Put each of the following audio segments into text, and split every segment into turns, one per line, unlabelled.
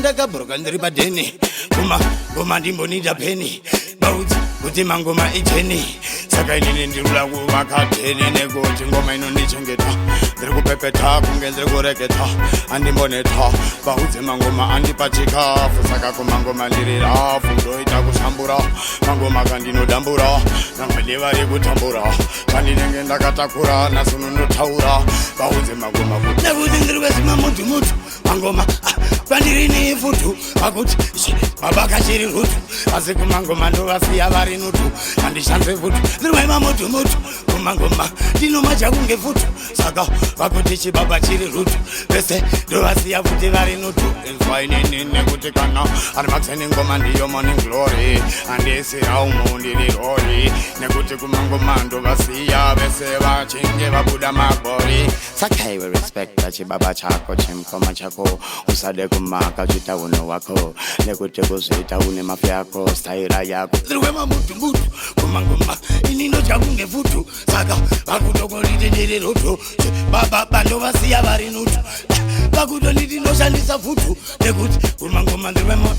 ndakabhuruka ndiri padheni ngoma ndimbonida peni baudzi kuti mangoma ijeni saka inini ndirula kuvaka dheni nekuti ngoma inondichengeta ndiri kupepeta kunge ndiri kureketa andimboneta baudzi mangoma andipa chikafu saka kumangoma ndiri rafu ndoita kushambura mangoma kandinodambura namwedeva rekutambura kandinenge ndakatakura nasunonotaura baudzi mangoma kuti nekuti ndiri kwezima mudhumutu mangoma pandirini futu akuti baba kachiri rutu asi kumangoma ndovasiya vari nutu andishanze futu ndirimaima mudhumutu kumangoma ndinomaja kunge futu saka vakuti chibaba chiri rutu vese ndovasiya futi vari nutu infainini nekuti kana ari makseni ngoma ndiyo morning glory andisira umo ndiri rori nekuti kumangoma ndovasiya vese vachinge vabuda magori saka iwe respecta chibaba chako chimkoma chako usade kumaka zvita uno wako nekuti kuzvita une mafi yako staira yako ndiriwema mudhumutu kumangoma inino chakunge futu saka vakutokonditendere roto baba ndovasiya vari nutu vakutonditi ndoshandisa futu nekuti kumangoma ndiriwema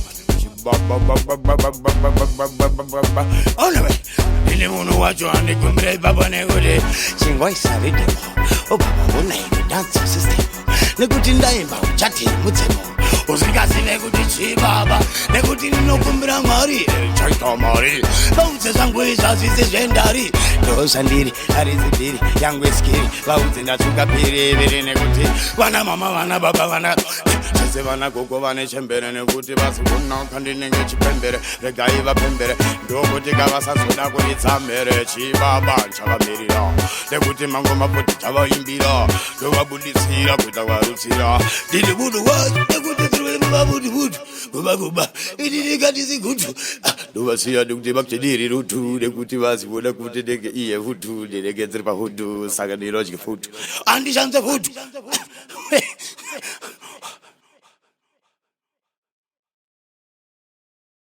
anyway ine munhu wacho andigumbira ipapa nekuti chingwaisa ridhemo obaba unaine dance system nekuti ndaimba uchatiri mutsemo usikazive kuti chibaba nekuti ndinokumbira mwari chaita mari vaudze zvangu izvazvise zvendari ndoshandiri arizidhiri yangu iskiri vaudze ndatuka piriviri nekuti vana mama vana baba vana zvese vana gogo vane chembere nekuti vasikunaka ndinenge chipembere regai vapembere ndokuti kavasazoda kunitsamere chibaba chavamirira nekuti mangoma poti chavaimbira ndovabuditsira kuita kwarutsira ndiri munhu wacho nekuti kuba idirikatisi gutu ndovasiya nekuti vakutidiri rutu nekuti vazivoda kuti ndenge iye futu ndinenge dziri pahutu saka ndinodye futu andishanze futu